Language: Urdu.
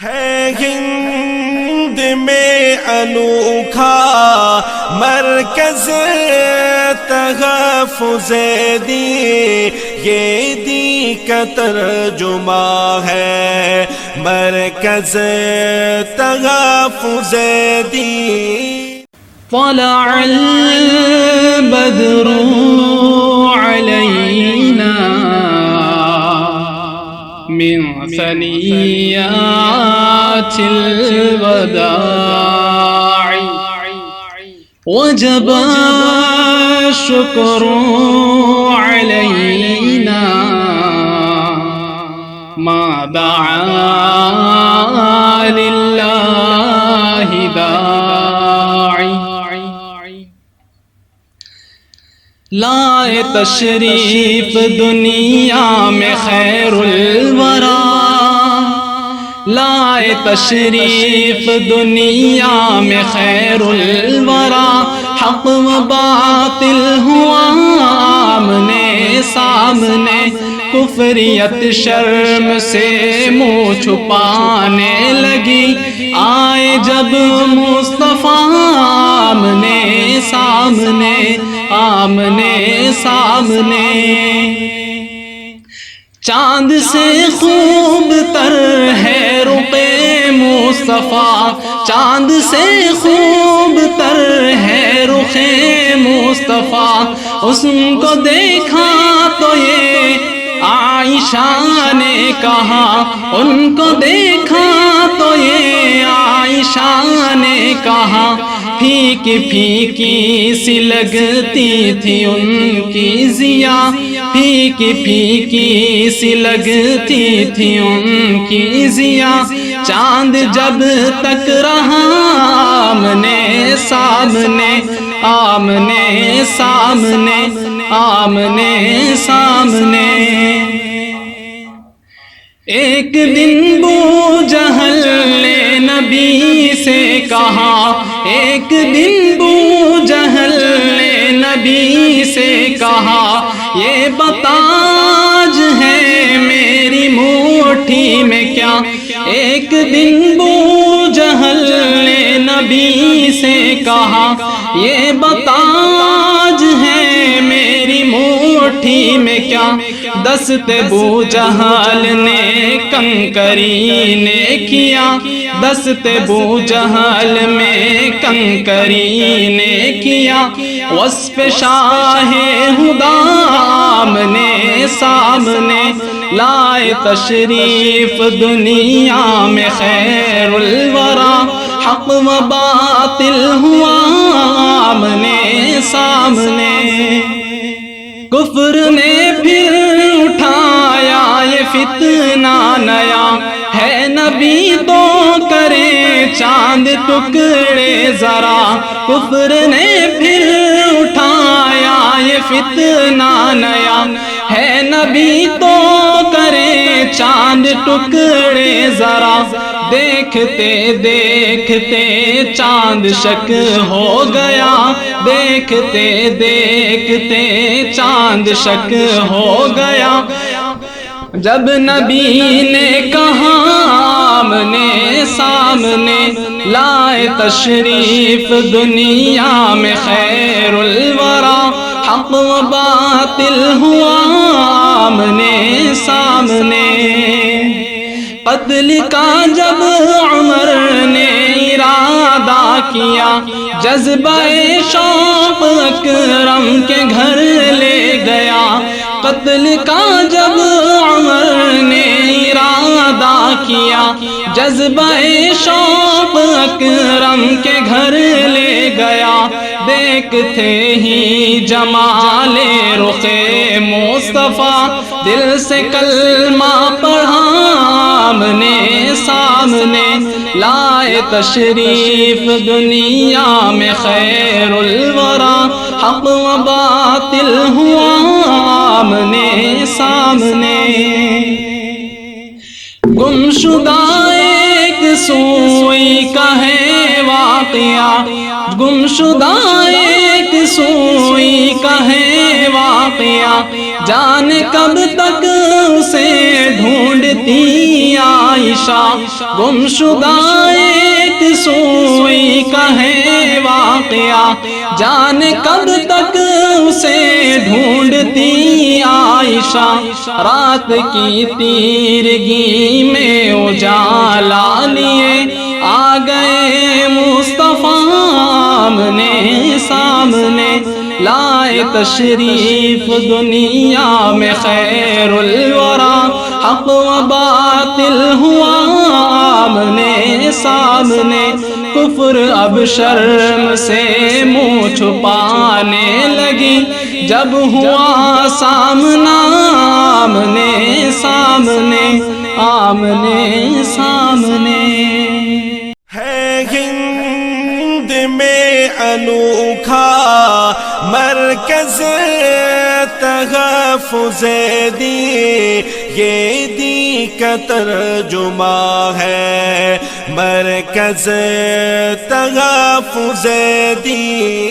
ہے ہند میں انوکھا مرکز تحفظ دی، یہ دی کا ترجمہ ہے مرکز تحفظ دی۔ طلع البدر علينا من ثنيات الوداع وجب الشكر علينا ما دعا لله داعي۔ لائے تشریف دنیا میں خیر الورا، لائے تشریف دنیا میں خیر الورا، حق و باطل ہوا آمنے سامنے، کفریت شرم سے منہ چھپانے لگی، آئے جب مصطفیٰ آمنے سامنے آمنے سامنے۔ چاند سے خوب تر ہے رخ مصطفیٰ، چاند سے خوب تر ہے رخ مصطفیٰ، اس کو دیکھا تو یہ عائشہ نے کہا، ان کو دیکھا تو یہ عائشہ نے کہا، پھیکی پھیکی سی لگتی تھی ان کی ضیا، پھیکی پھیکی سی لگتی تھی ان کی ضیا، چاند جب تک رہا آمنے سامنے آمنے سامنے آمنے سامنے۔ ایک دن بو جہل نے نبی سے کہا، ایک دن بو جہل نے نبی سے کہا، یہ بتاج ہے میری مٹھی میں کیا؟ ایک دن بو جہل نے نبی سے کہا، یہ بتاج ہے میری مٹھی میں کیا؟ دست بو جہل نے کنکری نے کیا، دست بو جہل میں کنکری نے کیا، وصف شاہ ہدا آمنے سامنے، لائے تشریف دنیا میں خیر الورا، حق و باطل ہوا آمنے سامنے۔ کفر نے پھر اٹھایا یہ فتنہ نیا، ہے نبی تو کرے چاند ٹکڑے ذرا، کفر نے پھر اٹھایا یہ فتنہ نیا، ہے نبی تو کرے چاند ٹکڑے ذرا، دیکھتے دیکھتے چاند شک ہو گیا، دیکھتے دیکھتے چاند شک ہو گیا، جب نبی نے کہا آمنے سامنے، لائے تشریف دنیا میں خیر الورا، حق و باطل ہوا آمنے سامنے۔ قتل کا جب عمر نے ارادہ کیا، جذبہ شوق اکرم کے گھر لے گیا، قتل کا جب عمر نے ارادہ کیا، جذبہ شوق اکرم کے گھر لے گیا، دیکھتے ہی جمال رخ مصطفیٰ، دل سے کلمہ پڑھا آمنے سامنے، لائے تشریف دنیا میں خیر الورا، حق و باطل ہوا آمنے سامنے۔ گمشدہ ایک سوئی کا ہے واقعہ، گمشدہ ایک سوئی کا ہے واقعہ، جانے کب تک اسے ڈھونڈتی آئے عائشہ گمشدہ ایک سوئی کا ہے واقعہ جانے کب تک اسے ڈھونڈتی عائشہ رات کی تیرگی میں اجالا لیے آ گئے مصطفیٰ آمنے سامنے لائے تشریف دنیا میں خیر الورا حق و باطل ہوا آمنے سامنے کفر اب شرم سے منہ چھپانے لگی جب ہوا سامنا آمنے سامنے آمنے سامنے ہے ہند میں انوکھا مرکز تحفظ دی یہ دی کا ترجمہ ہے مرکز تحفظ دی